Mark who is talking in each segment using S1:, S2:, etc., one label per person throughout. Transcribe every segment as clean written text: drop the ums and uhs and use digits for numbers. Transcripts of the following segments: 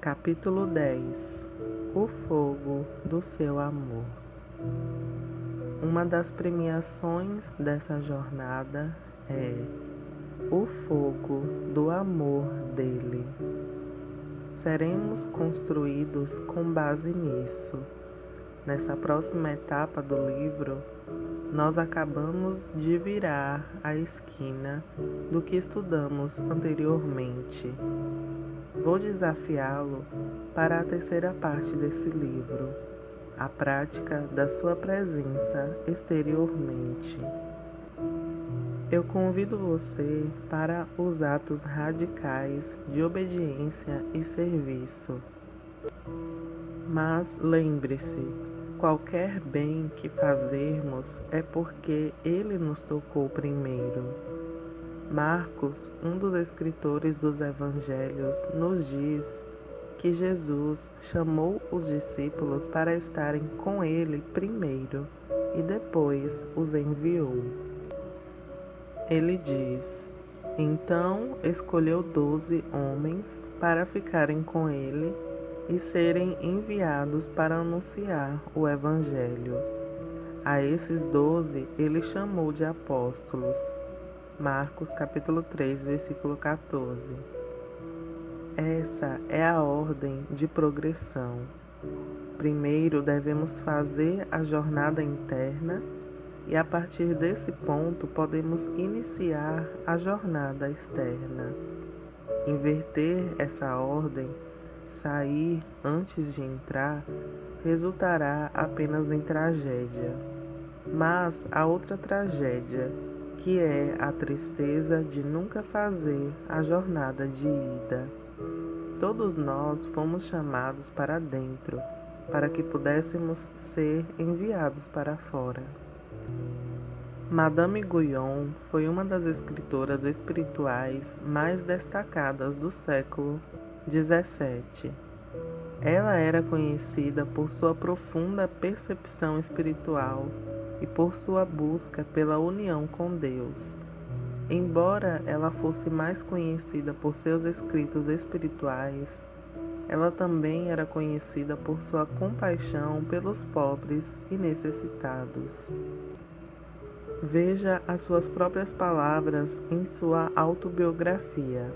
S1: Capítulo 10. O fogo do seu amor. Uma das premiações dessa jornada é o fogo do amor dele. Seremos construídos com base nisso. Nessa próxima etapa do livro, nós acabamos de virar a esquina do que estudamos anteriormente. Vou desafiá-lo para a terceira parte desse livro, a prática da sua presença exteriormente. Eu convido você para os atos radicais de obediência e serviço. Mas lembre-se, qualquer bem que fazermos é porque Ele nos tocou primeiro. Marcos, um dos escritores dos evangelhos, nos diz que Jesus chamou os discípulos para estarem com Ele primeiro e depois os enviou. Ele diz: então escolheu 12 homens para ficarem com Ele e serem enviados para anunciar o Evangelho. A esses 12 ele chamou de apóstolos. Marcos capítulo 3, versículo 14. Essa é a ordem de progressão. Primeiro devemos fazer a jornada interna e a partir desse ponto podemos iniciar a jornada externa. Inverter essa ordem, sair antes de entrar, resultará apenas em tragédia. Mas há outra tragédia, que é a tristeza de nunca fazer a jornada de ida. Todos nós fomos chamados para dentro, para que pudéssemos ser enviados para fora. Madame Guyon foi uma das escritoras espirituais mais destacadas do século XVII. Ela era conhecida por sua profunda percepção espiritual e por sua busca pela união com Deus. Embora ela fosse mais conhecida por seus escritos espirituais, ela também era conhecida por sua compaixão pelos pobres e necessitados. Veja as suas próprias palavras em sua autobiografia.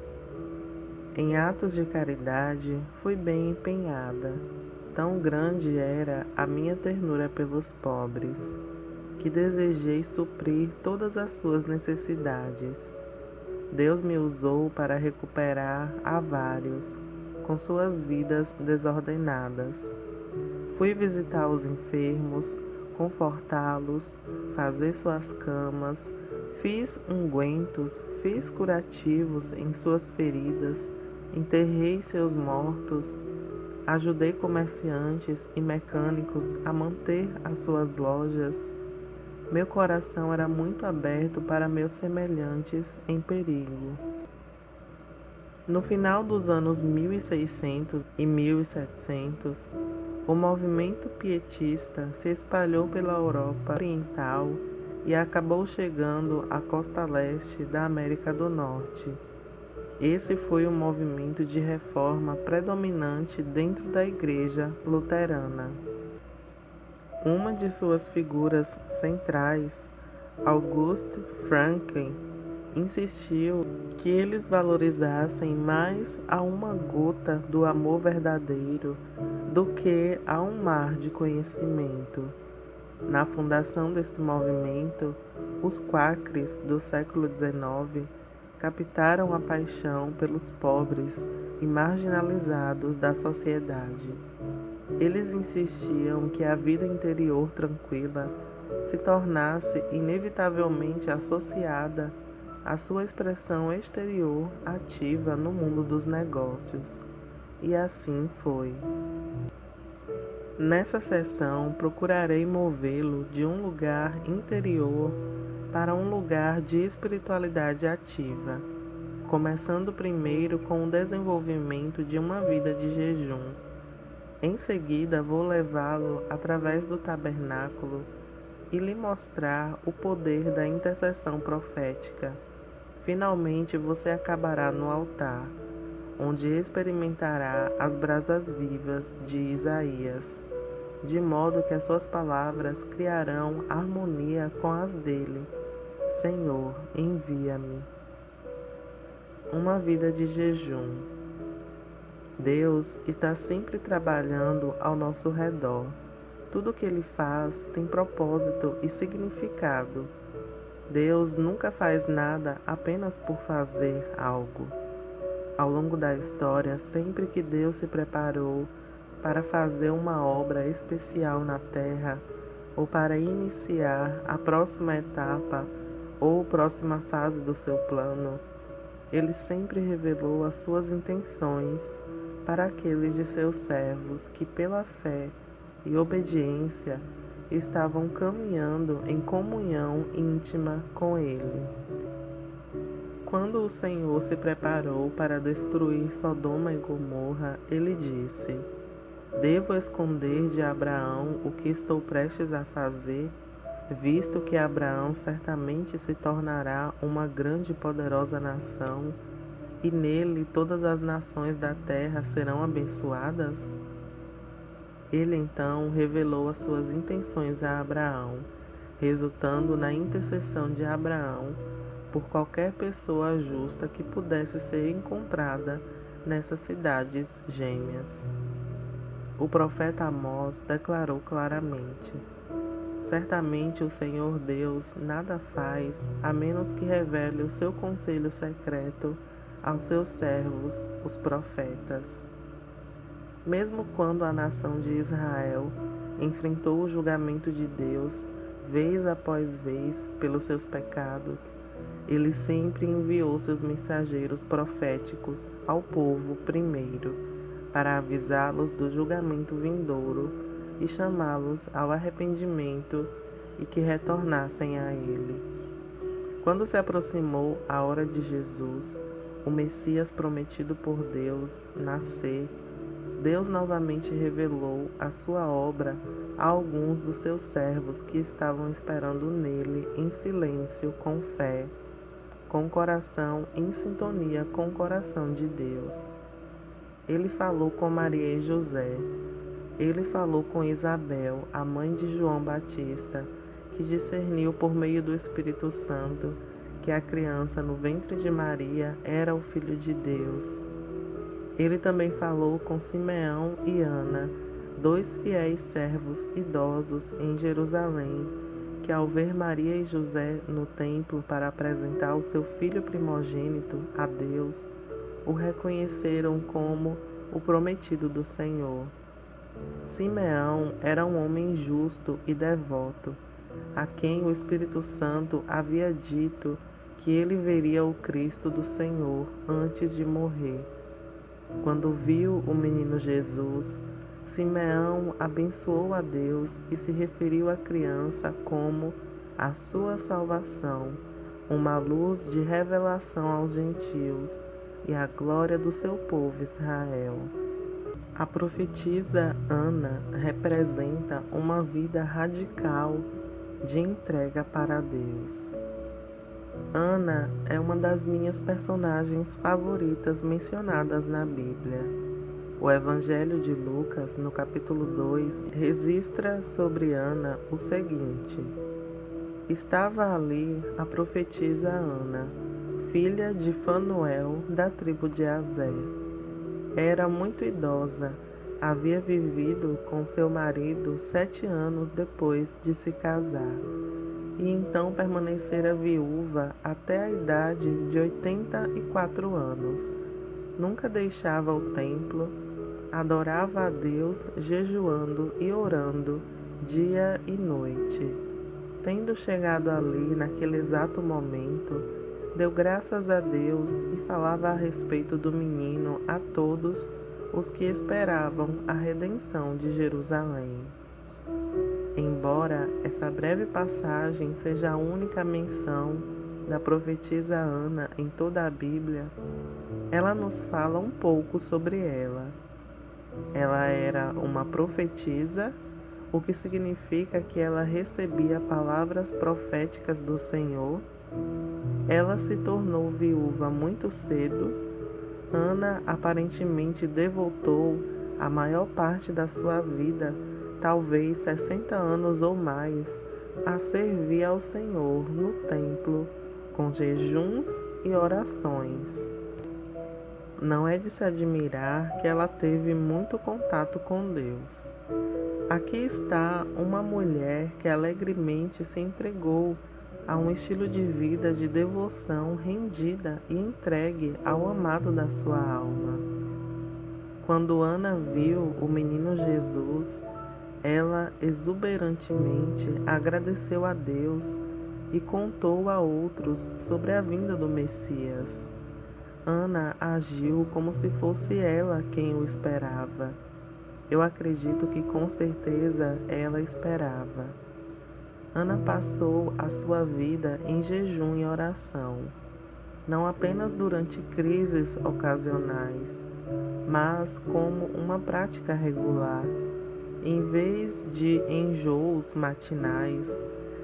S1: Em atos de caridade fui bem empenhada. Tão grande era a minha ternura pelos pobres, que desejei suprir todas as suas necessidades. Deus me usou para recuperar a vários, com suas vidas desordenadas. Fui visitar os enfermos, confortá-los, fazer suas camas, fiz ungüentos, fiz curativos em suas feridas, enterrei seus mortos, ajudei comerciantes e mecânicos a manter as suas lojas. Meu coração era muito aberto para meus semelhantes em perigo. No final dos anos 1600 e 1700, o movimento pietista se espalhou pela Europa Oriental e acabou chegando à costa leste da América do Norte. Esse foi o movimento de reforma predominante dentro da Igreja Luterana. Uma de suas figuras centrais, August Franklin, insistiu que eles valorizassem mais a uma gota do amor verdadeiro do que a um mar de conhecimento. Na fundação desse movimento, os quakers do século XIX captaram a paixão pelos pobres e marginalizados da sociedade. Eles insistiam que a vida interior tranquila se tornasse inevitavelmente associada à sua expressão exterior ativa no mundo dos negócios. E assim foi. Nessa sessão, procurarei movê-lo de um lugar interior para um lugar de espiritualidade ativa, começando primeiro com o desenvolvimento de uma vida de jejum. Em seguida, vou levá-lo através do tabernáculo e lhe mostrar o poder da intercessão profética. Finalmente, você acabará no altar, onde experimentará as brasas vivas de Isaías, de modo que as suas palavras criarão harmonia com as dele. Senhor, envia-me. Uma vida de jejum. Deus está sempre trabalhando ao nosso redor. Tudo que Ele faz tem propósito e significado. Deus nunca faz nada apenas por fazer algo. Ao longo da história, sempre que Deus se preparou para fazer uma obra especial na Terra, ou para iniciar a próxima etapa ou próxima fase do seu plano, Ele sempre revelou as suas intenções para aqueles de seus servos que, pela fé e obediência, estavam caminhando em comunhão íntima com Ele. Quando o Senhor se preparou para destruir Sodoma e Gomorra, Ele disse: Devo esconder de Abraão o que estou prestes a fazer, visto que Abraão certamente se tornará uma grande e poderosa nação, e nele todas as nações da terra serão abençoadas? Ele então revelou as suas intenções a Abraão, resultando na intercessão de Abraão por qualquer pessoa justa que pudesse ser encontrada nessas cidades gêmeas. O profeta Amós declarou claramente: Certamente o Senhor Deus nada faz a menos que revele o seu conselho secreto aos seus servos, os profetas. Mesmo quando a nação de Israel enfrentou o julgamento de Deus, vez após vez, pelos seus pecados, Ele sempre enviou seus mensageiros proféticos ao povo primeiro, para avisá-los do julgamento vindouro e chamá-los ao arrependimento e que retornassem a Ele. Quando se aproximou a hora de Jesus, o Messias prometido por Deus, nascer, Deus novamente revelou a sua obra a alguns dos seus servos que estavam esperando nele em silêncio, com fé, com o coração em sintonia com o coração de Deus. Ele falou com Maria e José. Ele falou com Isabel, a mãe de João Batista, que discerniu por meio do Espírito Santo que a criança no ventre de Maria era o Filho de Deus. Ele também falou com Simeão e Ana, dois fiéis servos idosos em Jerusalém, que ao ver Maria e José no templo para apresentar o seu filho primogênito a Deus, o reconheceram como o prometido do Senhor. Simeão era um homem justo e devoto, a quem o Espírito Santo havia dito que ele veria o Cristo do Senhor antes de morrer. Quando viu o menino Jesus, Simeão abençoou a Deus e se referiu à criança como a sua salvação, uma luz de revelação aos gentios e a glória do seu povo Israel. A profetisa Ana representa uma vida radical de entrega para Deus. Ana é uma das minhas personagens favoritas mencionadas na Bíblia. O Evangelho de Lucas, no capítulo 2, registra sobre Ana o seguinte: Estava ali a profetisa Ana, filha de Fanuel, da tribo de Aser. Era muito idosa, havia vivido com seu marido 7 anos depois de se casar, e então permanecera viúva até a idade de 84 anos. Nunca deixava o templo, adorava a Deus jejuando e orando dia e noite. Tendo chegado ali naquele exato momento, deu graças a Deus e falava a respeito do menino a todos os que esperavam a redenção de Jerusalém. Embora essa breve passagem seja a única menção da profetisa Ana em toda a Bíblia, ela nos fala um pouco sobre ela. Ela era uma profetisa, o que significa que ela recebia palavras proféticas do Senhor. Ela se tornou viúva muito cedo, Ana aparentemente devotou a maior parte da sua vida, talvez 60 anos ou mais, a servir ao Senhor no templo, com jejuns e orações. Não é de se admirar que ela teve muito contato com Deus. Aqui está uma mulher que alegremente se entregou a um estilo de vida de devoção rendida e entregue ao amado da sua alma. Quando Ana viu o menino Jesus, ela exuberantemente agradeceu a Deus e contou a outros sobre a vinda do Messias. Ana agiu como se fosse ela quem o esperava. Eu acredito que com certeza ela esperava. Ana passou a sua vida em jejum e oração, não apenas durante crises ocasionais, mas como uma prática regular. Em vez de enjoos matinais,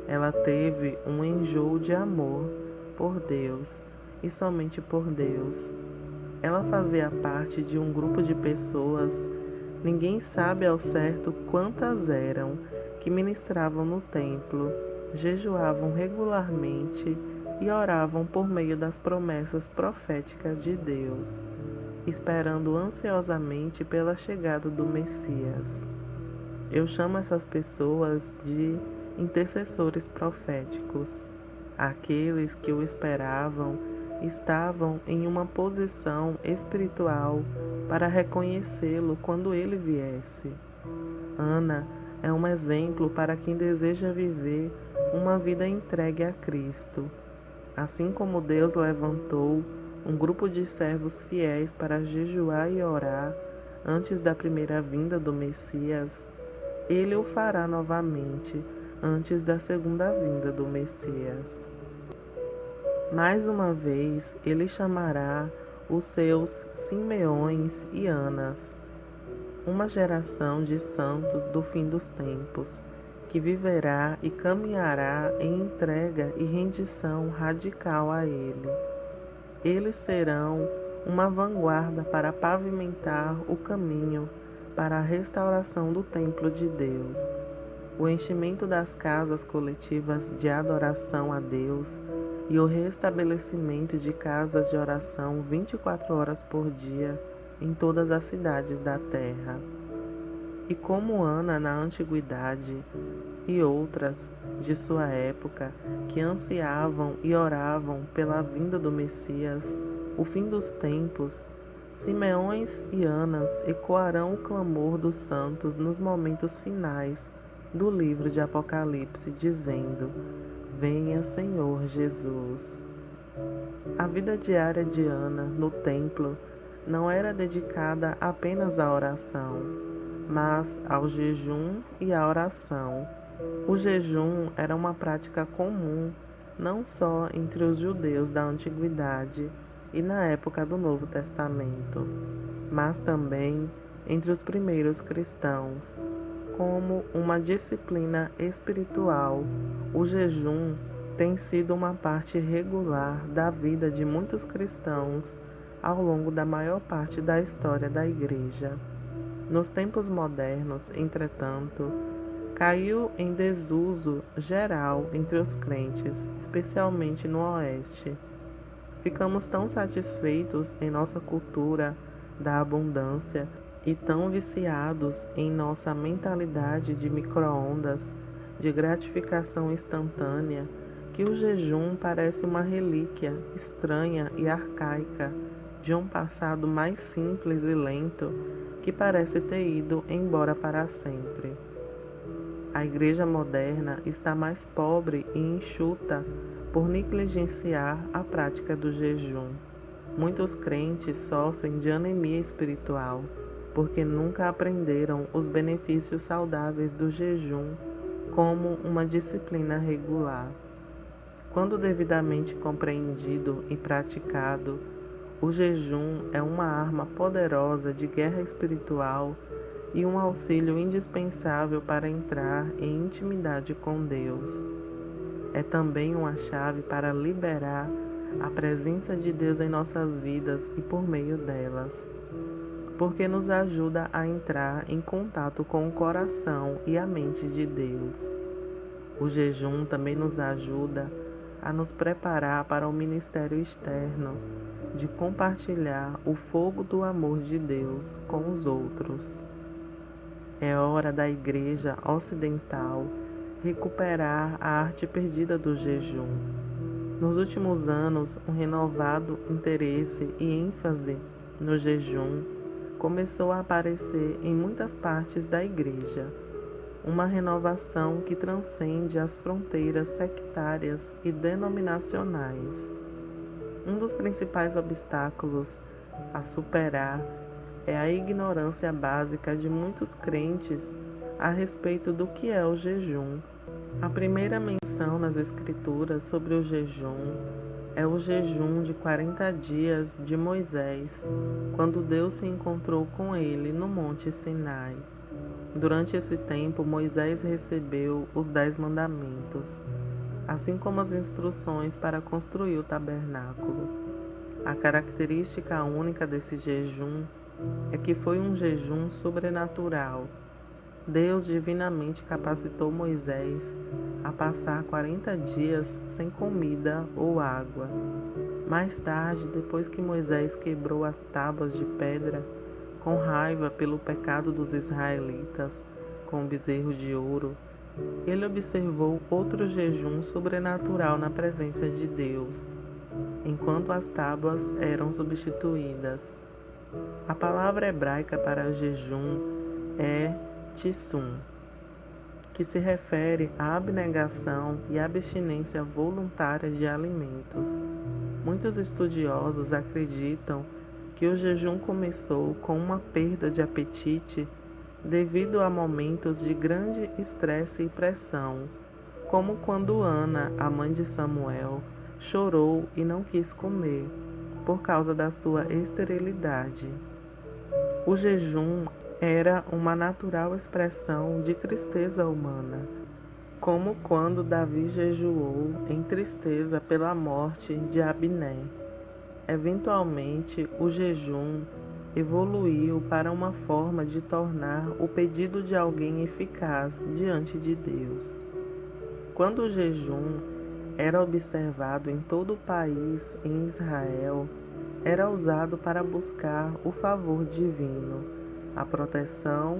S1: ela teve um enjoo de amor por Deus e somente por Deus. Ela fazia parte de um grupo de pessoas, ninguém sabe ao certo quantas eram, que ministravam no templo, jejuavam regularmente e oravam por meio das promessas proféticas de Deus, esperando ansiosamente pela chegada do Messias. Eu chamo essas pessoas de intercessores proféticos. Aqueles que o esperavam estavam em uma posição espiritual para reconhecê-lo quando ele viesse. Ana é um exemplo para quem deseja viver uma vida entregue a Cristo. Assim como Deus levantou um grupo de servos fiéis para jejuar e orar antes da primeira vinda do Messias, Ele o fará novamente antes da segunda vinda do Messias. Mais uma vez, Ele chamará os seus Simeões e Anas, uma geração de santos do fim dos tempos, que viverá e caminhará em entrega e rendição radical a Ele. Eles serão uma vanguarda para pavimentar o caminho para a restauração do templo de Deus, o enchimento das casas coletivas de adoração a Deus e o restabelecimento de casas de oração 24 horas por dia em todas as cidades da terra. E como Ana na antiguidade e outras de sua época que ansiavam e oravam pela vinda do Messias, o fim dos tempos, Simeões e Anas ecoarão o clamor dos santos nos momentos finais do livro de Apocalipse, dizendo: Venha, Senhor Jesus. A vida diária de Ana no templo não era dedicada apenas à oração, mas ao jejum e à oração. O jejum era uma prática comum não só entre os judeus da antiguidade e na época do Novo Testamento, mas também entre os primeiros cristãos. Como uma disciplina espiritual, o jejum tem sido uma parte regular da vida de muitos cristãos ao longo da maior parte da história da Igreja. Nos tempos modernos, entretanto, caiu em desuso geral entre os crentes, especialmente no Oeste. Ficamos tão satisfeitos em nossa cultura da abundância e tão viciados em nossa mentalidade de micro-ondas, de gratificação instantânea, que o jejum parece uma relíquia estranha e arcaica de um passado mais simples e lento que parece ter ido embora para sempre. A igreja moderna está mais pobre e enxuta por negligenciar a prática do jejum. Muitos crentes sofrem de anemia espiritual porque nunca aprenderam os benefícios saudáveis do jejum como uma disciplina regular. Quando devidamente compreendido e praticado, o jejum é uma arma poderosa de guerra espiritual e um auxílio indispensável para entrar em intimidade com Deus. É também uma chave para liberar a presença de Deus em nossas vidas e por meio delas, porque nos ajuda a entrar em contato com o coração e a mente de Deus. O jejum também nos ajuda a nos preparar para o ministério externo, de compartilhar o fogo do amor de Deus com os outros. É hora da Igreja Ocidental recuperar a arte perdida do jejum. Nos últimos anos, um renovado interesse e ênfase no jejum começou a aparecer em muitas partes da Igreja. Uma renovação que transcende as fronteiras sectárias e denominacionais. Um dos principais obstáculos a superar é a ignorância básica de muitos crentes a respeito do que é o jejum. A primeira menção nas Escrituras sobre o jejum é o jejum de 40 dias de Moisés, quando Deus se encontrou com ele no Monte Sinai. Durante esse tempo, Moisés recebeu os 10 mandamentos, assim como as instruções para construir o tabernáculo. A característica única desse jejum é que foi um jejum sobrenatural. Deus divinamente capacitou Moisés a passar 40 dias sem comida ou água. Mais tarde, depois que Moisés quebrou as tábuas de pedra, com raiva pelo pecado dos israelitas, com o bezerro de ouro, ele observou outro jejum sobrenatural na presença de Deus, enquanto as tábuas eram substituídas. A palavra hebraica para jejum é tissum, que se refere à abnegação e abstinência voluntária de alimentos. Muitos estudiosos acreditam que o jejum começou com uma perda de apetite devido a momentos de grande estresse e pressão, como quando Ana, a mãe de Samuel, chorou e não quis comer por causa da sua esterilidade. O jejum era uma natural expressão de tristeza humana, como quando Davi jejuou em tristeza pela morte de Abner. Eventualmente, o jejum evoluiu para uma forma de tornar o pedido de alguém eficaz diante de Deus. Quando o jejum era observado em todo o país em Israel, era usado para buscar o favor divino, a proteção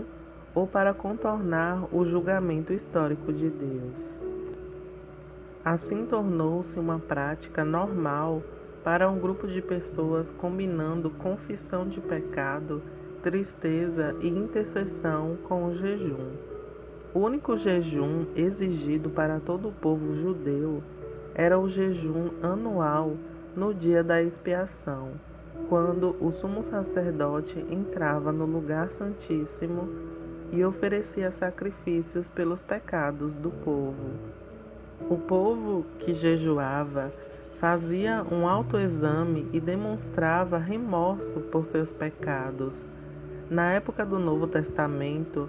S1: ou para contornar o julgamento histórico de Deus. Assim tornou-se uma prática normal para um grupo de pessoas combinando confissão de pecado, tristeza e intercessão com o jejum. O único jejum exigido para todo o povo judeu era o jejum anual no dia da expiação, quando o sumo sacerdote entrava no lugar santíssimo e oferecia sacrifícios pelos pecados do povo. O povo que jejuava fazia um autoexame e demonstrava remorso por seus pecados. Na época do Novo Testamento,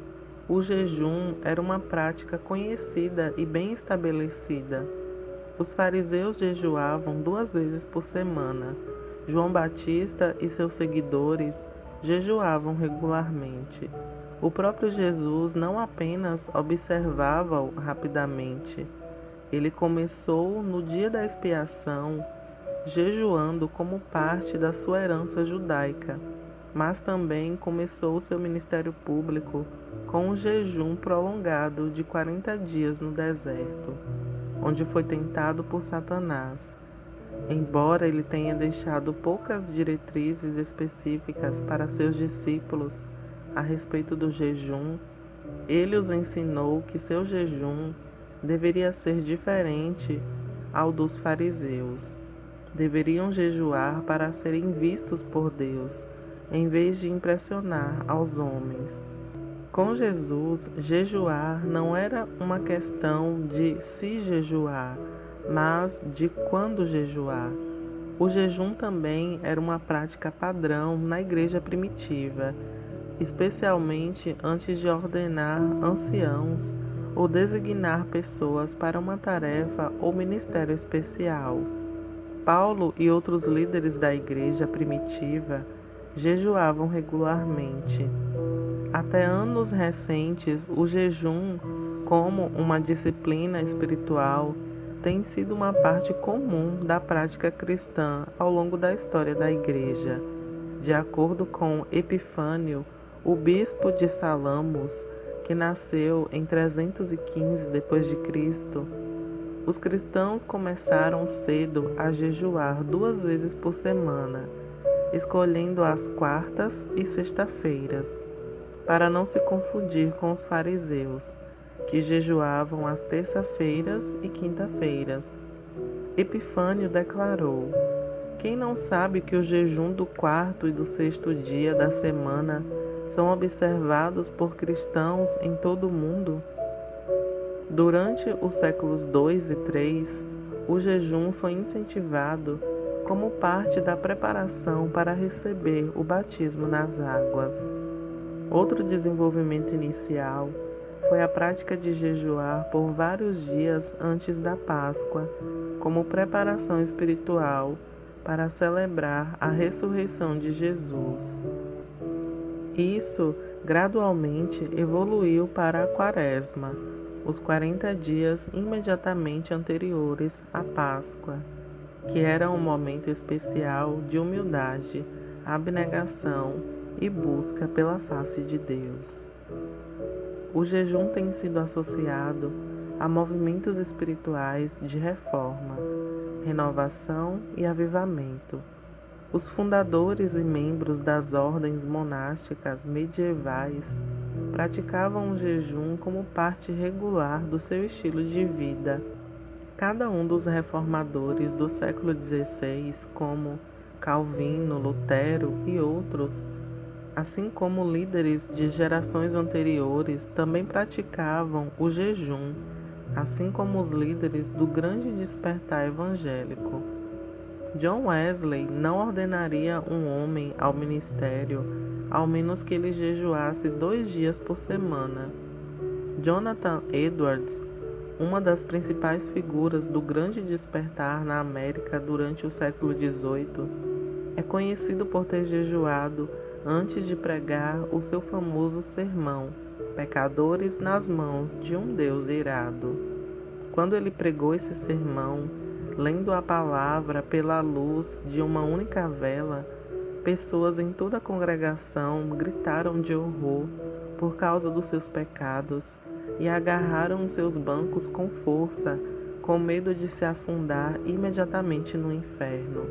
S1: o jejum era uma prática conhecida e bem estabelecida. Os fariseus jejuavam 2 vezes por semana. João Batista e seus seguidores jejuavam regularmente. O próprio Jesus não apenas observava-o rapidamente, ele começou no dia da expiação, jejuando como parte da sua herança judaica, mas também começou seu ministério público com um jejum prolongado de 40 dias no deserto, onde foi tentado por Satanás. Embora ele tenha deixado poucas diretrizes específicas para seus discípulos a respeito do jejum, ele os ensinou que seu jejum deveria ser diferente ao dos fariseus. Deveriam jejuar para serem vistos por Deus, em vez de impressionar aos homens. Com Jesus, jejuar não era uma questão de se jejuar, mas de quando jejuar. O jejum também era uma prática padrão na igreja primitiva, especialmente antes de ordenar anciãos ou designar pessoas para uma tarefa ou ministério especial. Paulo e outros líderes da igreja primitiva jejuavam regularmente. Até anos recentes, o jejum, como uma disciplina espiritual, tem sido uma parte comum da prática cristã ao longo da história da igreja. De acordo com Epifânio, o bispo de Salamos, que nasceu em 315 d.C., os cristãos começaram cedo a jejuar 2 vezes por semana, escolhendo as quartas e sexta-feiras, para não se confundir com os fariseus, que jejuavam às terça-feiras e quinta-feiras. Epifânio declarou: quem não sabe que o jejum do 4º e do 6º dia da semana são observados por cristãos em todo o mundo? Durante os séculos II e III, o jejum foi incentivado como parte da preparação para receber o batismo nas águas. Outro desenvolvimento inicial foi a prática de jejuar por vários dias antes da Páscoa, como preparação espiritual para celebrar a ressurreição de Jesus. Isso gradualmente evoluiu para a Quaresma, os 40 dias imediatamente anteriores à Páscoa, que era um momento especial de humildade, abnegação e busca pela face de Deus. O jejum tem sido associado a movimentos espirituais de reforma, renovação e avivamento. Os fundadores e membros das ordens monásticas medievais praticavam o jejum como parte regular do seu estilo de vida. Cada um dos reformadores do século XVI, como Calvino, Lutero e outros, assim como líderes de gerações anteriores, também praticavam o jejum, assim como os líderes do grande despertar evangélico. John Wesley não ordenaria um homem ao ministério, ao menos que ele jejuasse 2 dias por semana. Jonathan Edwards, uma das principais figuras do grande despertar na América durante o século XVIII, é conhecido por ter jejuado antes de pregar o seu famoso sermão, Pecadores nas mãos de um Deus irado. Quando ele pregou esse sermão, lendo a palavra pela luz de uma única vela, pessoas em toda a congregação gritaram de horror por causa dos seus pecados e agarraram seus bancos com força, com medo de se afundar imediatamente no inferno.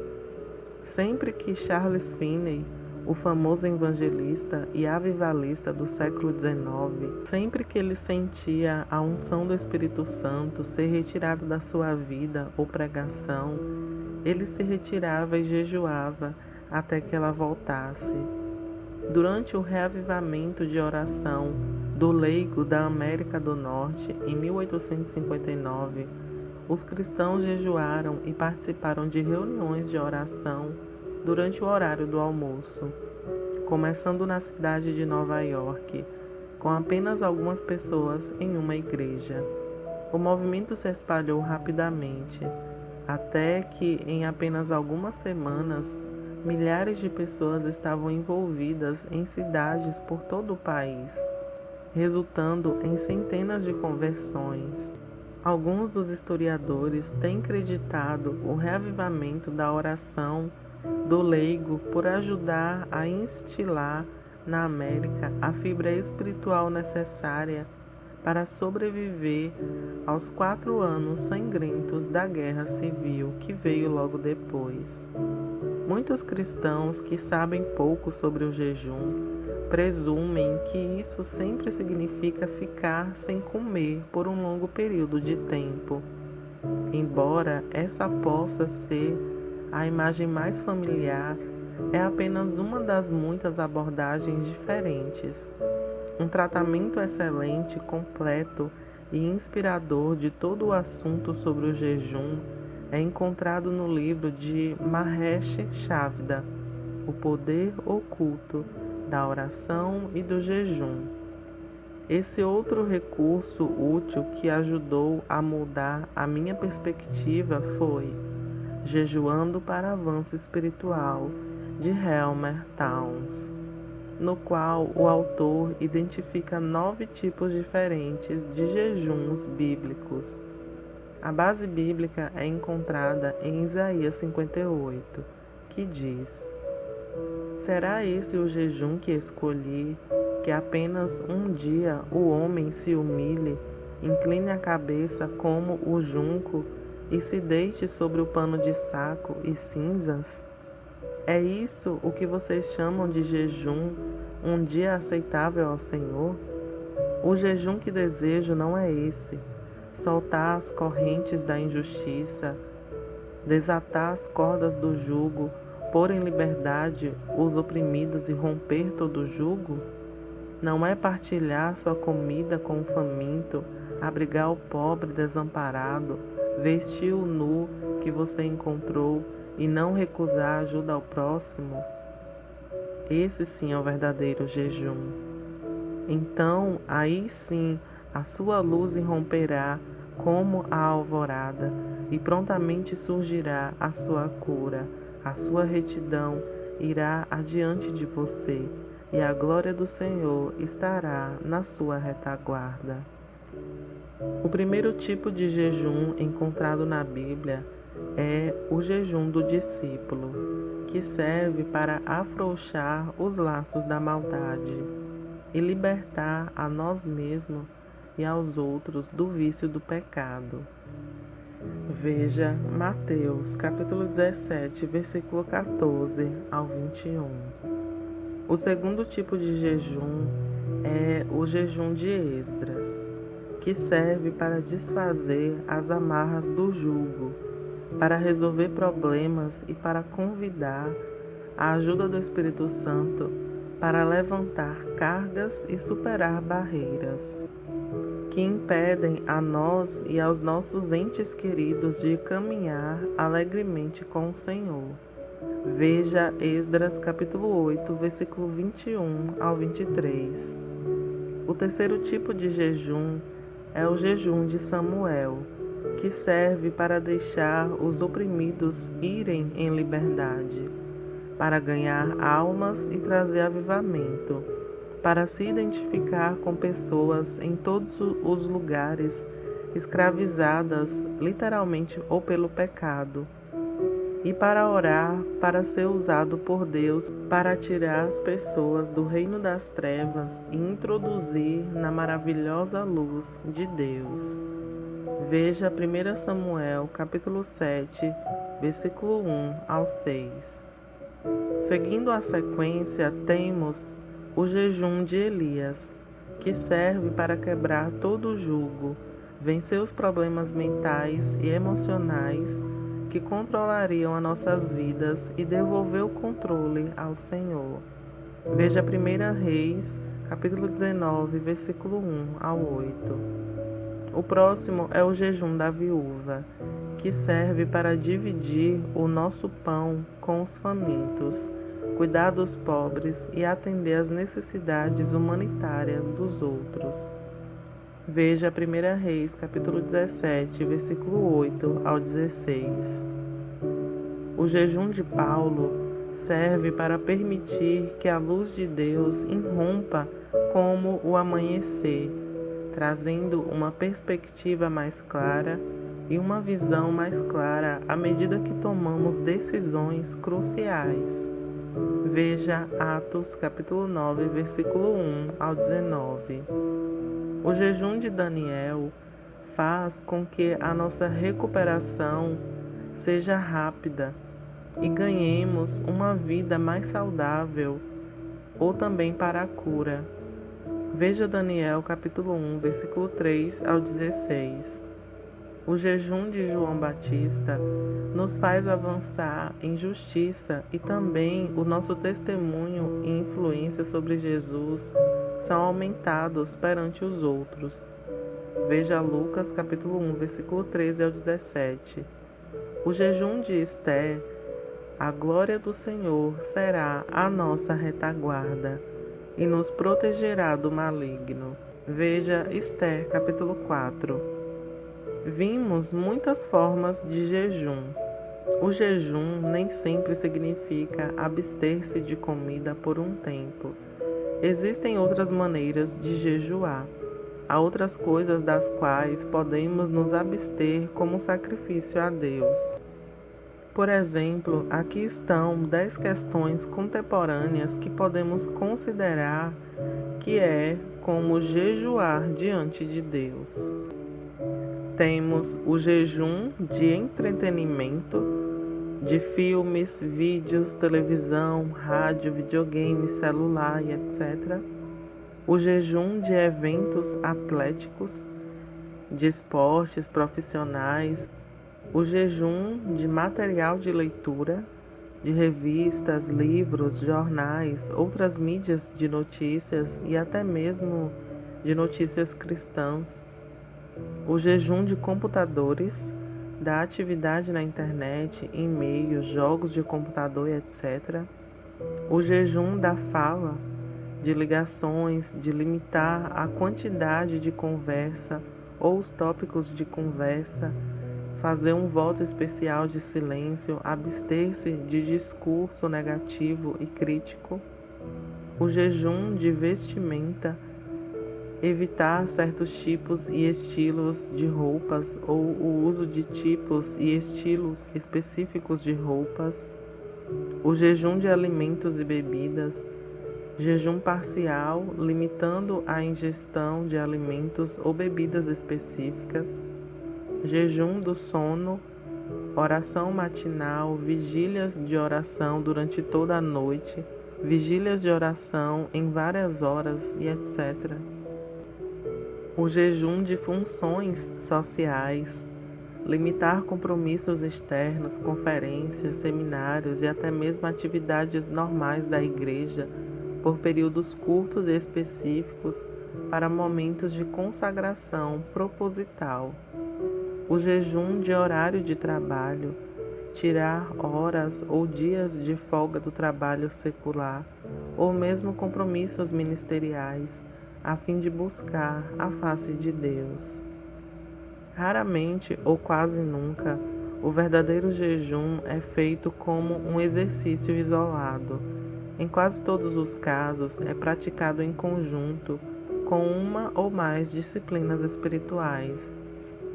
S1: Sempre que Charles Finney, o famoso evangelista e avivalista do século XIX, sempre que ele sentia a unção do Espírito Santo ser retirada da sua vida ou pregação, ele se retirava e jejuava até que ela voltasse. Durante o reavivamento de oração do leigo da América do Norte, em 1859, os cristãos jejuaram e participaram de reuniões de oração durante o horário do almoço, começando na cidade de Nova York, com apenas algumas pessoas em uma igreja. O movimento se espalhou rapidamente, até que em apenas algumas semanas, milhares de pessoas estavam envolvidas em cidades por todo o país, resultando em centenas de conversões. Alguns dos historiadores têm creditado o reavivamento da oração do leigo por ajudar a instilar na América a fibra espiritual necessária para sobreviver aos 4 anos sangrentos da Guerra Civil que veio logo depois. Muitos cristãos que sabem pouco sobre o jejum presumem que isso sempre significa ficar sem comer por um longo período de tempo. Embora essa possa ser a imagem mais familiar, é apenas uma das muitas abordagens diferentes. Um tratamento excelente, completo e inspirador de todo o assunto sobre o jejum é encontrado no livro de Mahesh Chavda, O Poder Oculto da Oração e do Jejum. Esse outro recurso útil que ajudou a mudar a minha perspectiva foi: Jejuando para Avanço Espiritual, de Helmer Towns, no qual o autor identifica 9 tipos diferentes de jejuns bíblicos. A base bíblica é encontrada em Isaías 58, que diz: Será esse o jejum que escolhi, que apenas um dia o homem se humilhe, incline a cabeça como o junco e se deite sobre o pano de saco e cinzas? É isso o que vocês chamam de jejum, um dia aceitável ao Senhor? O jejum que desejo não é esse: soltar as correntes da injustiça, desatar as cordas do jugo, pôr em liberdade os oprimidos e romper todo jugo? Não é partilhar sua comida com o faminto, abrigar o pobre desamparado, vestir o nu que você encontrou e não recusar ajuda ao próximo? Esse sim é o verdadeiro jejum. Então, aí sim, a sua luz irromperá como a alvorada, e prontamente surgirá a sua cura, a sua retidão irá adiante de você, e a glória do Senhor estará na sua retaguarda. O primeiro tipo de jejum encontrado na Bíblia é o jejum do discípulo, que serve para afrouxar os laços da maldade e libertar a nós mesmos e aos outros do vício do pecado. Veja Mateus capítulo 17, versículo 14 ao 21. O segundo tipo de jejum é o jejum de Esdras, que serve para desfazer as amarras do jugo, para resolver problemas e para convidar a ajuda do Espírito Santo para levantar cargas e superar barreiras que impedem a nós e aos nossos entes queridos de caminhar alegremente com o Senhor. Veja Esdras capítulo 8, versículo 21 ao 23. O terceiro tipo de jejum é o jejum de Samuel, que serve para deixar os oprimidos irem em liberdade, para ganhar almas e trazer avivamento, para se identificar com pessoas em todos os lugares escravizadas, literalmente ou pelo pecado, e para orar para ser usado por Deus para tirar as pessoas do reino das trevas e introduzir na maravilhosa luz de Deus. Veja 1 Samuel capítulo 7, versículo 1 ao 6. Seguindo a sequência, temos o jejum de Elias, que serve para quebrar todo o jugo, vencer os problemas mentais e emocionais que controlariam as nossas vidas e devolver o controle ao Senhor. Veja 1 Reis, capítulo 19, versículo 1 ao 8. O próximo é o jejum da viúva, que serve para dividir o nosso pão com os famintos, cuidar dos pobres e atender às necessidades humanitárias dos outros. Veja 1 Reis, capítulo 17, versículo 8 ao 16. O jejum de Paulo serve para permitir que a luz de Deus irrompa como o amanhecer, trazendo uma perspectiva mais clara e uma visão mais clara à medida que tomamos decisões cruciais. Veja Atos capítulo 9, versículo 1 ao 19. O jejum de Daniel faz com que a nossa recuperação seja rápida e ganhemos uma vida mais saudável, ou também para a cura. Veja Daniel capítulo 1, versículo 3 ao 16. O jejum de João Batista nos faz avançar em justiça e também o nosso testemunho e influência sobre Jesus são aumentados perante os outros. Veja Lucas capítulo 1, versículo 13 ao 17. O jejum de Esther, a glória do Senhor será a nossa retaguarda e nos protegerá do maligno. Veja Esther capítulo 4. Vimos muitas formas de jejum, O jejum nem sempre significa abster-se de comida por um tempo. Existem outras maneiras de jejuar. Há outras coisas das quais podemos nos abster como sacrifício a Deus. Por exemplo, aqui estão 10 questões contemporâneas que podemos considerar que é como jejuar diante de Deus. Temos o jejum de entretenimento, de filmes, vídeos, televisão, rádio, videogame, celular e etc. O jejum de eventos atléticos, de esportes profissionais, o jejum de material de leitura, de revistas, livros, jornais, outras mídias de notícias e até mesmo de notícias cristãs, o jejum de computadores, da atividade na internet, e-mails, jogos de computador e etc. O jejum da fala, de ligações, de limitar a quantidade de conversa ou os tópicos de conversa, fazer um voto especial de silêncio, abster-se de discurso negativo e crítico. O jejum de vestimenta, evitar certos tipos e estilos de roupas ou o uso de tipos e estilos específicos de roupas. O jejum de alimentos e bebidas, jejum parcial, limitando a ingestão de alimentos ou bebidas específicas. Jejum do sono, oração matinal, vigílias de oração durante toda a noite, vigílias de oração em várias horas e etc. O jejum de funções sociais, limitar compromissos externos, conferências, seminários e até mesmo atividades normais da igreja por períodos curtos e específicos para momentos de consagração proposital. O jejum de horário de trabalho, tirar horas ou dias de folga do trabalho secular ou mesmo compromissos ministeriais a fim de buscar a face de Deus. Raramente ou quase nunca, o verdadeiro jejum é feito como um exercício isolado. Em quase todos os casos, é praticado em conjunto com uma ou mais disciplinas espirituais.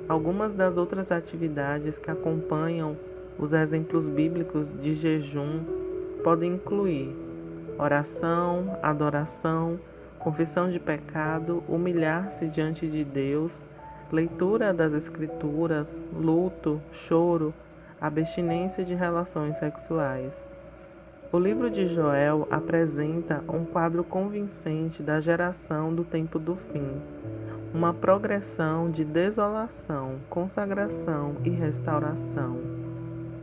S1: Algumas das outras atividades que acompanham os exemplos bíblicos de jejum podem incluir oração, adoração, confissão de pecado, humilhar-se diante de Deus, leitura das Escrituras, luto, choro, abstinência de relações sexuais. O livro de Joel apresenta um quadro convincente da geração do tempo do fim, uma progressão de desolação, consagração e restauração.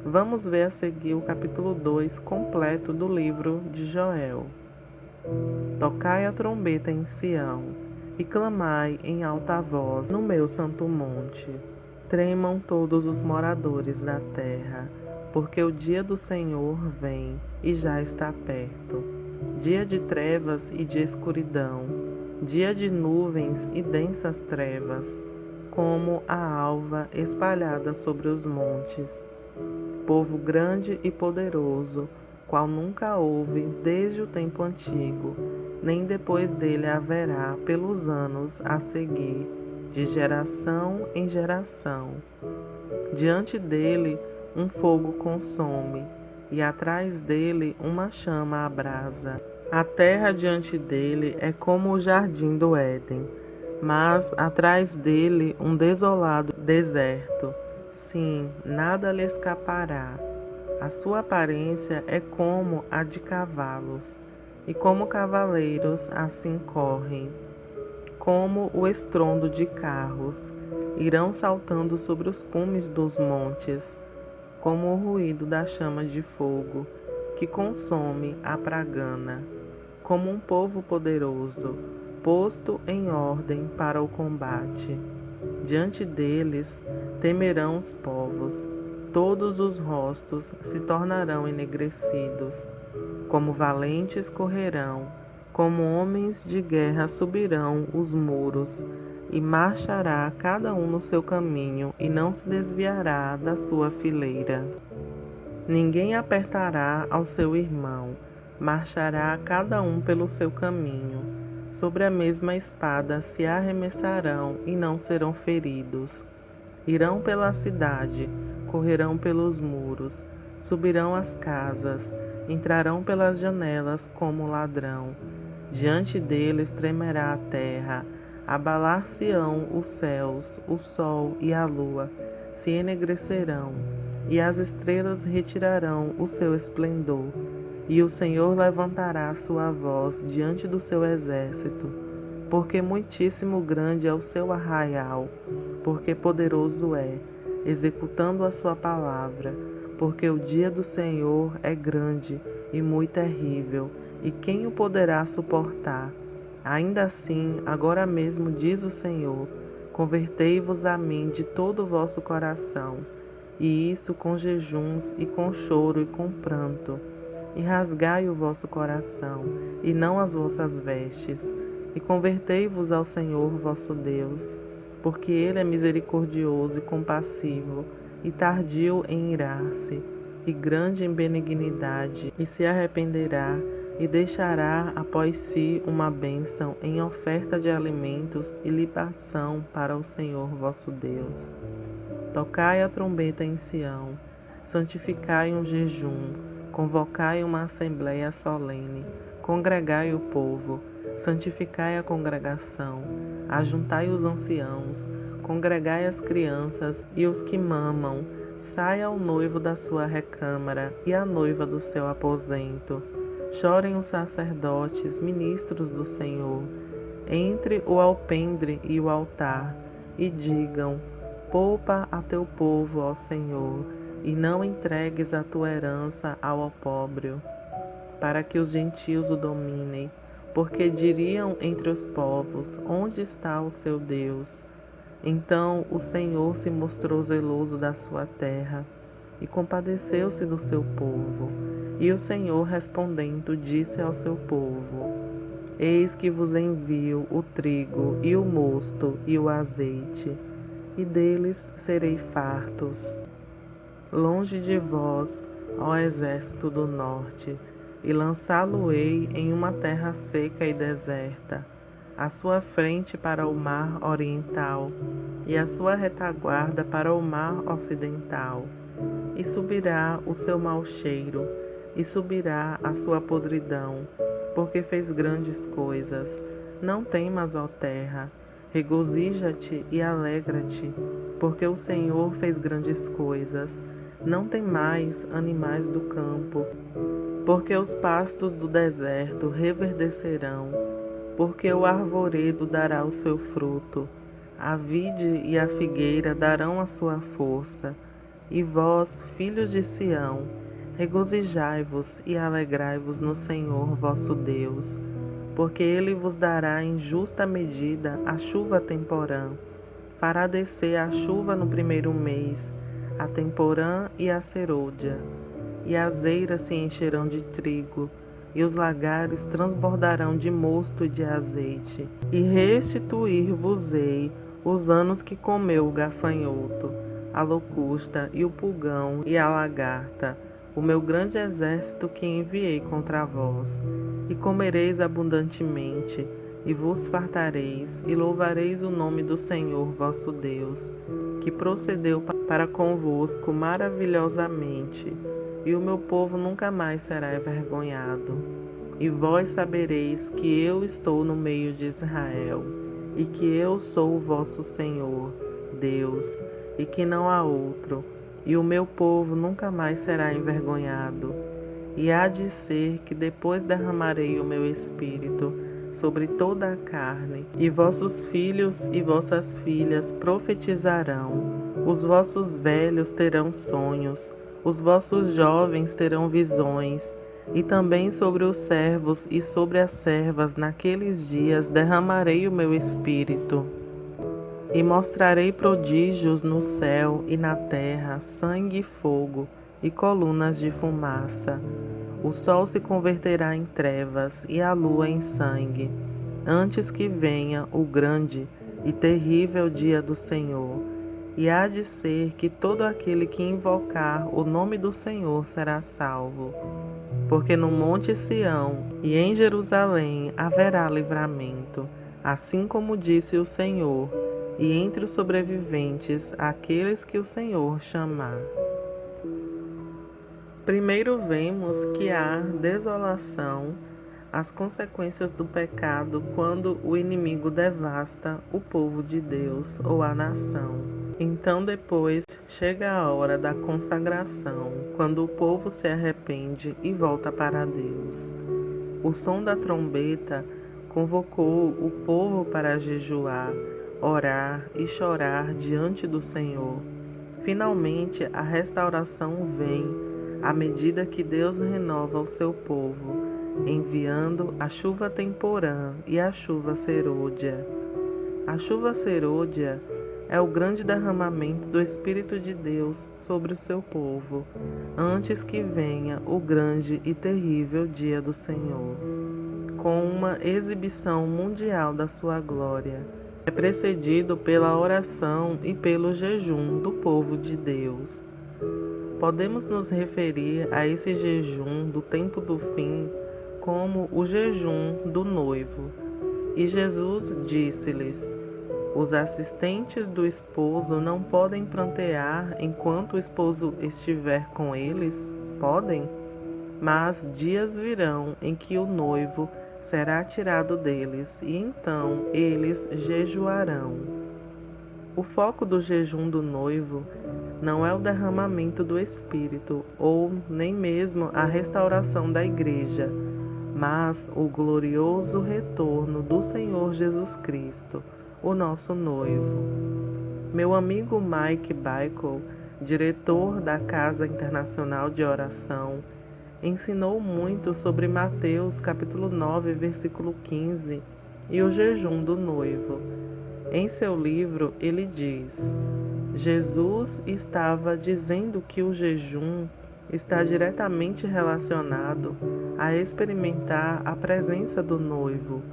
S1: Vamos ver a seguir o capítulo 2 completo do livro de Joel. Tocai a trombeta em Sião e clamai em alta voz no meu santo monte. Tremam todos os moradores da terra, porque o dia do Senhor vem e já está perto. Dia de trevas e de escuridão, dia de nuvens e densas trevas, como a alva espalhada sobre os montes. Povo grande e poderoso, qual nunca houve desde o tempo antigo, nem depois dele haverá pelos anos a seguir, de geração em geração. Diante dele um fogo consome, e atrás dele uma chama abrasa. A terra diante dele é como o jardim do Éden, mas atrás dele um desolado deserto. Sim, nada lhe escapará. A sua aparência é como a de cavalos, e como cavaleiros assim correm. Como o estrondo de carros, irão saltando sobre os cumes dos montes, como o ruído da chama de fogo, que consome a pragana, como um povo poderoso, posto em ordem para o combate. Diante deles temerão os povos, todos os rostos se tornarão enegrecidos, como valentes correrão, como homens de guerra subirão os muros, e marchará cada um no seu caminho, e não se desviará da sua fileira. Ninguém apertará ao seu irmão, marchará cada um pelo seu caminho. Sobre a mesma espada se arremessarão e não serão feridos. Irão pela cidade, correrão pelos muros, subirão às casas, entrarão pelas janelas como ladrão. Diante deles tremerá a terra, abalar-se-ão os céus, o sol e a lua se enegrecerão, e as estrelas retirarão o seu esplendor, e o Senhor levantará sua voz diante do seu exército, porque muitíssimo grande é o seu arraial, porque poderoso é, executando a sua palavra, porque o dia do Senhor é grande e muito terrível, e quem o poderá suportar? Ainda assim, agora mesmo diz o Senhor, convertei-vos a mim de todo o vosso coração, e isso com jejuns e com choro e com pranto, e rasgai o vosso coração, e não as vossas vestes, e convertei-vos ao Senhor vosso Deus, porque Ele é misericordioso e compassivo, e tardio em irar-se, e grande em benignidade, e se arrependerá, e deixará após si uma bênção em oferta de alimentos e libação para o Senhor vosso Deus. Tocai a trombeta em Sião, santificai um jejum, convocai uma assembleia solene, congregai o povo, santificai a congregação, ajuntai os anciãos, congregai as crianças e os que mamam, saia o noivo da sua recâmara e a noiva do seu aposento. Chorem os sacerdotes, ministros do Senhor, entre o alpendre e o altar, e digam: poupa a teu povo, ó Senhor, e não entregues a tua herança ao opróbrio, para que os gentios o dominem, porque diriam entre os povos: onde está o seu Deus? Então o Senhor se mostrou zeloso da sua terra, e compadeceu-se do seu povo. E o Senhor respondendo disse ao seu povo: eis que vos envio o trigo e o mosto e o azeite, e deles serei fartos. Longe de vós, ó exército do norte, e lançá-lo-ei em uma terra seca e deserta, a sua frente para o mar oriental, e a sua retaguarda para o mar ocidental. E subirá o seu mau cheiro, e subirá a sua podridão, porque fez grandes coisas. Não temas, ó terra, regozija-te e alegra-te, porque o Senhor fez grandes coisas. Não temais, animais do campo, porque os pastos do deserto reverdecerão, porque o arvoredo dará o seu fruto, a vide e a figueira darão a sua força. E vós, filhos de Sião, regozijai-vos e alegrai-vos no Senhor vosso Deus, porque Ele vos dará em justa medida a chuva temporã, fará descer a chuva no primeiro mês, a temporã e a serôdia, e as eiras se encherão de trigo, e os lagares transbordarão de mosto e de azeite, e restituir-vos-ei os anos que comeu o gafanhoto, a locusta e o pulgão e a lagarta, o meu grande exército que enviei contra vós. E comereis abundantemente, e vos fartareis, e louvareis o nome do Senhor vosso Deus, que procedeu para convosco maravilhosamente, e o meu povo nunca mais será envergonhado. E vós sabereis que eu estou no meio de Israel, e que eu sou o vosso Senhor, Deus, e que não há outro, e o meu povo nunca mais será envergonhado. E há de ser que depois derramarei o meu espírito sobre toda a carne, e vossos filhos e vossas filhas profetizarão, os vossos velhos terão sonhos, os vossos jovens terão visões, e também sobre os servos e sobre as servas naqueles dias derramarei o meu espírito. E mostrarei prodígios no céu e na terra, sangue e fogo, e colunas de fumaça. O sol se converterá em trevas e a lua em sangue, antes que venha o grande e terrível dia do Senhor. e há de ser que todo aquele que invocar o nome do Senhor será salvo. Porque no monte Sião e em Jerusalém haverá livramento, assim como disse o Senhor, e entre os sobreviventes aqueles que o Senhor chamar. Primeiro vemos que há desolação, as consequências do pecado quando o inimigo devasta o povo de Deus ou a nação. Então depois chega a hora da consagração, quando o povo se arrepende e volta para Deus. O som da trombeta convocou o povo para jejuar, orar e chorar diante do Senhor. Finalmente, a restauração vem à medida que Deus renova o seu povo, enviando a chuva temporã e a chuva serôdia. A chuva serôdia é o grande derramamento do Espírito de Deus sobre o seu povo, antes que venha o grande e terrível dia do Senhor, com uma exibição mundial da sua glória. É precedido pela oração e pelo jejum do povo de Deus. Podemos nos referir a esse jejum do tempo do fim como o jejum do noivo. E Jesus disse-lhes: os assistentes do esposo não podem prantear enquanto o esposo estiver com eles? Podem? Mas dias virão em que o noivo será tirado deles, e então eles jejuarão. O foco do jejum do noivo não é o derramamento do Espírito, ou nem mesmo a restauração da igreja, mas o glorioso retorno do Senhor Jesus Cristo, o nosso noivo. Meu amigo Mike Bickle, diretor da Casa Internacional de Oração, ensinou muito sobre Mateus capítulo 9, versículo 15 e o jejum do noivo. Em seu livro, ele diz: Jesus estava dizendo que o jejum está diretamente relacionado a experimentar a presença do noivo.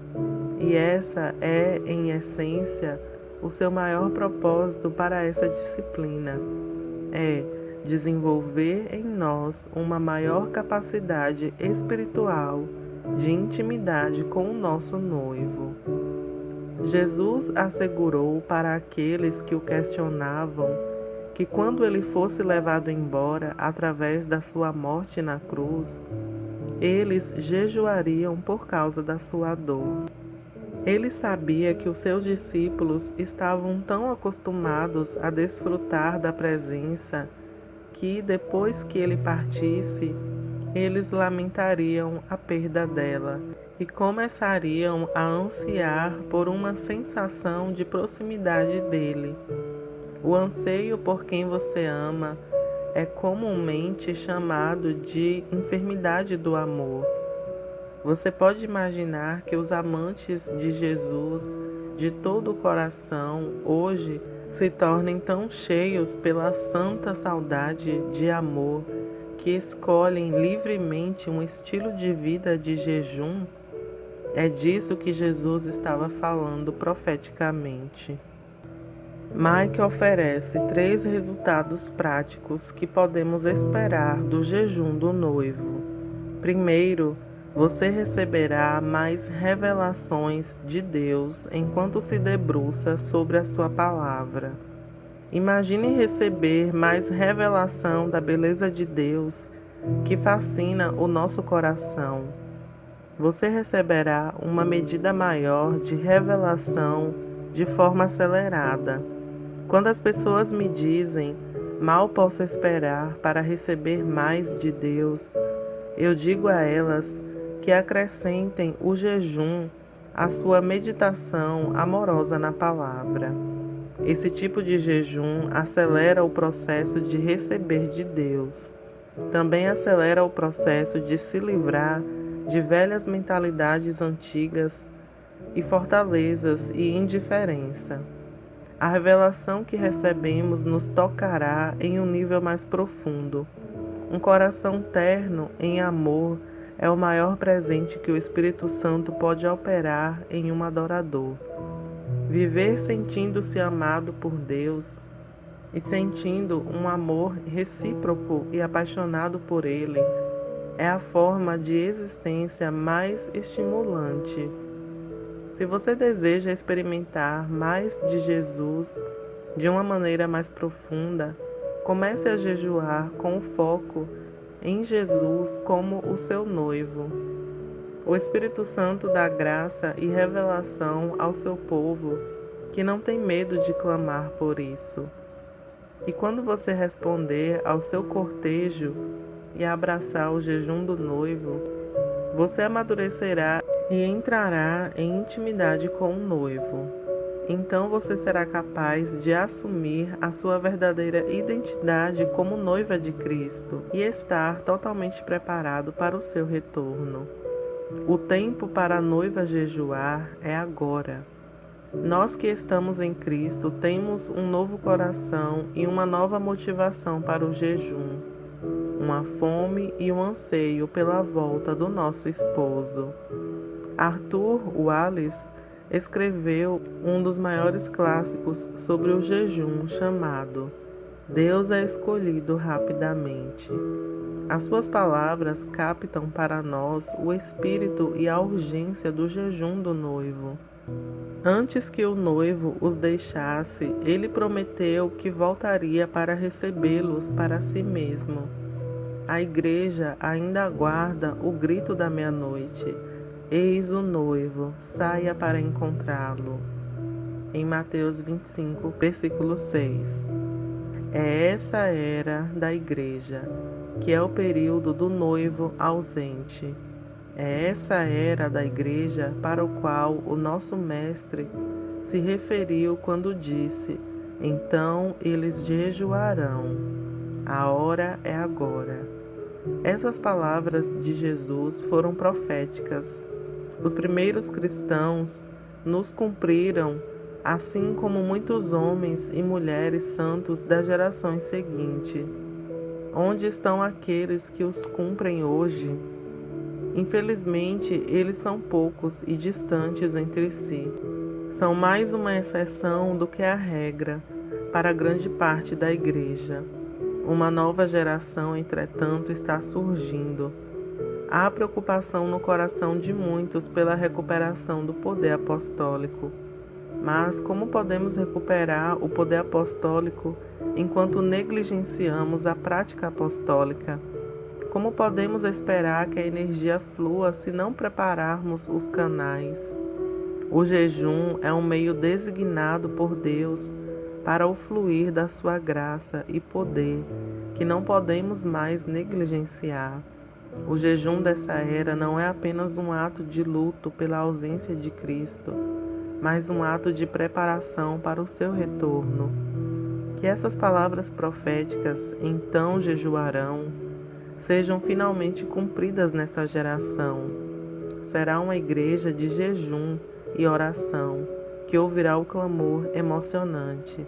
S1: E essa é, em essência, o seu maior propósito para essa disciplina. É desenvolver em nós uma maior capacidade espiritual de intimidade com o nosso noivo. Jesus assegurou para aqueles que o questionavam que quando ele fosse levado embora através da sua morte na cruz, eles jejuariam por causa da sua dor. Ele sabia que os seus discípulos estavam tão acostumados a desfrutar da presença que, depois que ele partisse, eles lamentariam a perda dela e começariam a ansiar por uma sensação de proximidade dele. O anseio por quem você ama é comumente chamado de enfermidade do amor. Você pode imaginar que os amantes de Jesus de todo o coração hoje se tornem tão cheios pela santa saudade de amor que escolhem livremente um estilo de vida de jejum? É disso que Jesus estava falando profeticamente. Mike oferece 3 resultados práticos que podemos esperar do jejum do noivo. Primeiro, você receberá mais revelações de Deus enquanto se debruça sobre a sua palavra. Imagine receber mais revelação da beleza de Deus que fascina o nosso coração. Você receberá uma medida maior de revelação de forma acelerada. Quando as pessoas me dizem, mal posso esperar para receber mais de Deus, eu digo a elas que acrescentem o jejum à sua meditação amorosa na palavra. Esse tipo de jejum acelera o processo de receber de Deus. Também acelera o processo de se livrar de velhas mentalidades antigas e fortalezas e indiferença. A revelação que recebemos nos tocará em um nível mais profundo. Um coração terno em amor é o maior presente que o Espírito Santo pode operar em um adorador. Viver sentindo-se amado por Deus e sentindo um amor recíproco e apaixonado por Ele, é a forma de existência mais estimulante. Se você deseja experimentar mais de Jesus de uma maneira mais profunda, comece a jejuar com foco em Jesus como o seu noivo. O Espírito Santo dá graça e revelação ao seu povo que não tem medo de clamar por isso. E quando você responder ao seu cortejo e abraçar o jejum do noivo, você amadurecerá e entrará em intimidade com o noivo. Então você será capaz de assumir a sua verdadeira identidade como noiva de Cristo e estar totalmente preparado para o seu retorno. O tempo para a noiva jejuar é agora. Nós que estamos em Cristo temos um novo coração e uma nova motivação para o jejum, uma fome e um anseio pela volta do nosso esposo. Arthur Wallis escreveu um dos maiores clássicos sobre o jejum chamado Deus é escolhido rapidamente. As suas palavras captam para nós o espírito e a urgência do jejum do noivo. Antes que o noivo os deixasse, ele prometeu que voltaria para recebê-los para si mesmo. A igreja ainda aguarda o grito da meia-noite. Eis o noivo, saia para encontrá-lo. Em Mateus 25, versículo 6. É essa era da igreja, que é o período do noivo ausente. É essa era da igreja para o qual o nosso mestre se referiu quando disse: então eles jejuarão. A hora é agora. Essas palavras de Jesus foram proféticas. Os primeiros cristãos nos cumpriram, assim como muitos homens e mulheres santos das gerações seguintes. Onde estão aqueles que os cumprem hoje? Infelizmente, eles são poucos e distantes entre si. São mais uma exceção do que a regra para grande parte da igreja. Uma nova geração, entretanto, está surgindo. Há preocupação no coração de muitos pela recuperação do poder apostólico. Mas como podemos recuperar o poder apostólico enquanto negligenciamos a prática apostólica? Como podemos esperar que a energia flua se não prepararmos os canais? O jejum é um meio designado por Deus para o fluir da sua graça e poder, que não podemos mais negligenciar. O jejum dessa era não é apenas um ato de luto pela ausência de Cristo, mas um ato de preparação para o seu retorno. Que essas palavras proféticas, então jejuarão, sejam finalmente cumpridas nessa geração. Será uma igreja de jejum e oração que ouvirá o clamor emocionante: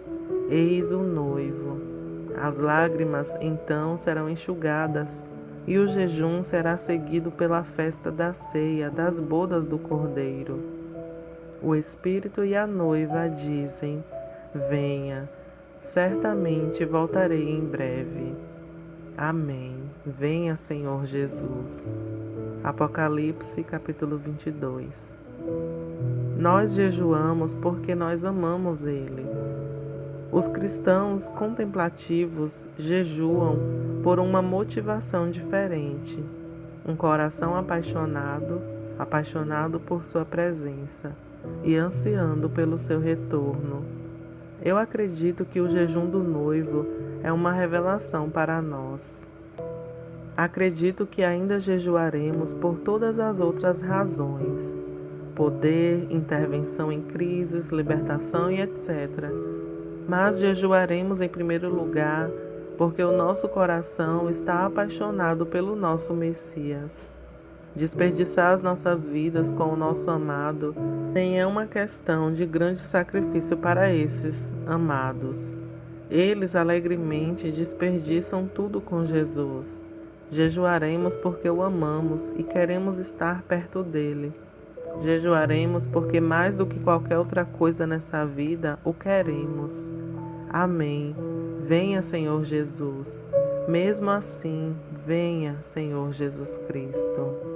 S1: eis o noivo. As lágrimas então serão enxugadas e o jejum será seguido pela festa da ceia das bodas do Cordeiro. O Espírito e a noiva dizem: venha, certamente voltarei em breve. Amém. Venha, Senhor Jesus. Apocalipse, capítulo 22. Nós jejuamos porque nós amamos Ele. Os cristãos contemplativos jejuam por uma motivação diferente. Um coração apaixonado, apaixonado por sua presença e ansiando pelo seu retorno. Eu acredito que o jejum do noivo é uma revelação para nós. Acredito que ainda jejuaremos por todas as outras razões: poder, intervenção em crises, libertação e etc. Mas jejuaremos em primeiro lugar porque o nosso coração está apaixonado pelo nosso Messias. Desperdiçar as nossas vidas com o nosso amado nem é uma questão de grande sacrifício para esses amados. Eles alegremente desperdiçam tudo com Jesus. Jejuaremos porque o amamos e queremos estar perto dele. Jejuaremos porque mais do que qualquer outra coisa nessa vida o queremos. Amém. Venha, Senhor Jesus. Mesmo assim, venha, Senhor Jesus Cristo.